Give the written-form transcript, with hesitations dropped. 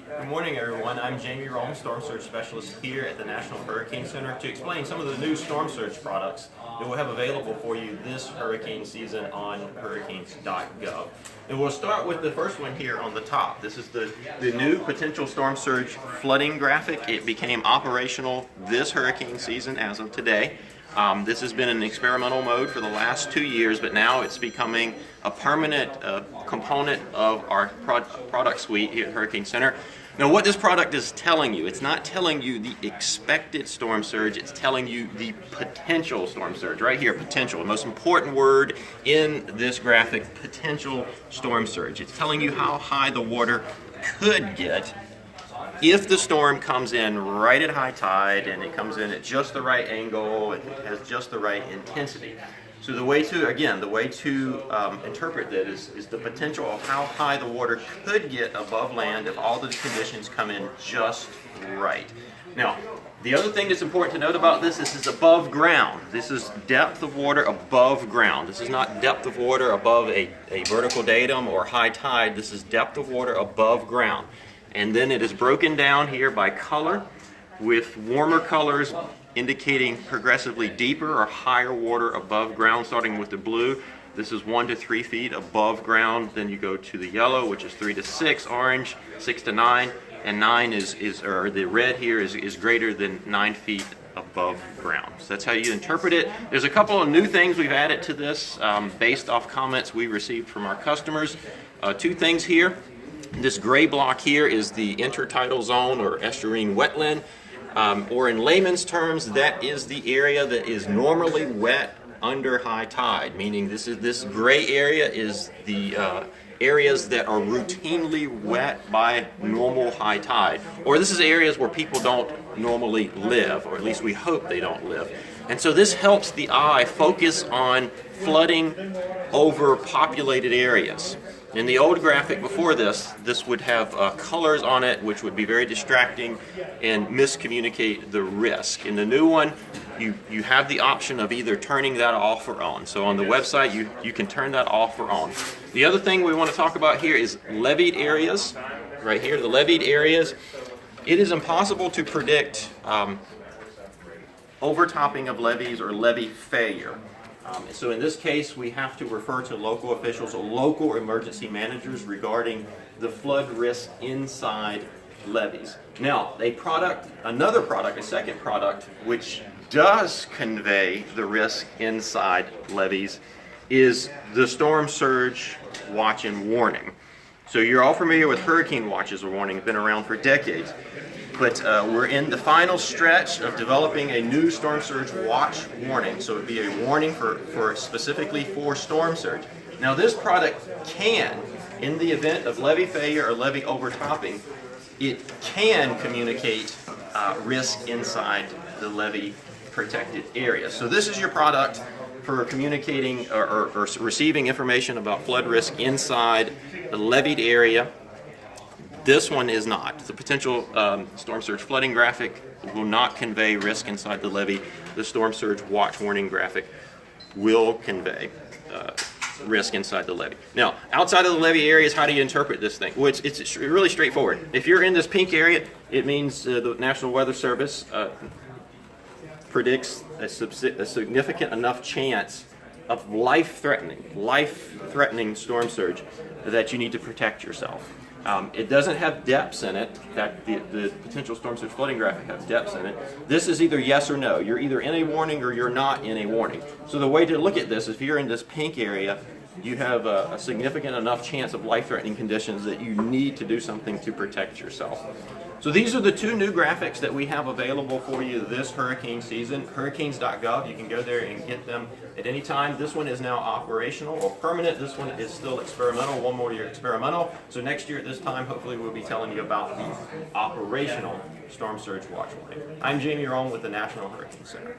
Good morning, everyone. I'm Jamie Rhome, Storm Surge Specialist here at the National Hurricane Center to explain some of the new storm surge products that we'll have available for you this hurricane season on hurricanes.gov. And we'll start with the first one here on the top. This is the new potential storm surge flooding graphic. It became operational this hurricane season as of today. This has been in experimental mode for the last 2 years, but now it's becoming a permanent component of our product suite here at Hurricane Center. Now, what this product is telling you, it's not telling you the expected storm surge, it's telling you the potential storm surge. Right here, potential, the most important word in this graphic, potential storm surge. It's telling you how high the water could get if the storm comes in right at high tide and it comes in at just the right angle, it has just the right intensity. So the way to interpret that is the potential of how high the water could get above land if all the conditions come in just right. Now, the other thing that's important to note about this is above ground. This is depth of water above ground. This is not depth of water above a vertical datum or high tide. This is depth of water above ground. And then it is broken down here by color, with warmer colors indicating progressively deeper or higher water above ground, starting with the blue. This is 1 to 3 feet above ground. Then you go to the yellow, which is 3 to 6, orange 6 to 9, and 9 or the red here is greater than 9 feet above ground. So that's how you interpret it. There's a couple of new things we've added to this based off comments we received from our customers. 2 things here. This gray block here is the intertidal zone or estuarine wetland, or in layman's terms, that is the area that is normally wet under high tide, meaning this gray area is the areas that are routinely wet by normal high tide, or this is areas where people don't normally live, or at least we hope they don't live. And so this helps the eye focus on flooding over populated areas. In the old graphic before this would have colors on it which would be very distracting and miscommunicate the risk. In the new one, you have the option of either turning that off or on. So on the website, you can turn that off or on. The other thing we want to talk about here is levied areas. Right here, the levied areas. It is impossible to predict overtopping of levees or levee failure. So in this case, we have to refer to local officials or local emergency managers regarding the flood risk inside levees. Now, another product, a second product, which does convey the risk inside levees is the storm surge watch and warning. So you're all familiar with hurricane watches or warning, been around for decades. But we're in the final stretch of developing a new storm surge watch warning. So it would be a warning specifically for storm surge. Now this product can, in the event of levee failure or levee overtopping, it can communicate risk inside the levee protected area. So this is your product for communicating or receiving information about flood risk inside the levied area. This one is not. The potential storm surge flooding graphic will not convey risk inside the levee. The storm surge watch warning graphic will convey risk inside the levee. Now, outside of the levee areas, how do you interpret this thing? Well, it's really straightforward. If you're in this pink area, it means the National Weather Service predicts a significant enough chance of life-threatening storm surge that you need to protect yourself. It doesn't have depths in it. That the potential storm surge flooding graphic has depths in it. This is either yes or no. You're either in a warning or you're not in a warning. So the way to look at this, if you're in this pink area, you have a significant enough chance of life-threatening conditions that you need to do something to protect yourself. So these are the 2 new graphics that we have available for you this hurricane season. Hurricanes.gov, you can go there and get them at any time. This one is now operational or permanent. This one is still experimental, 1 more year experimental. So next year at this time, hopefully we'll be telling you about the operational storm surge watch warning. I'm Jamie Rhome with the National Hurricane Center.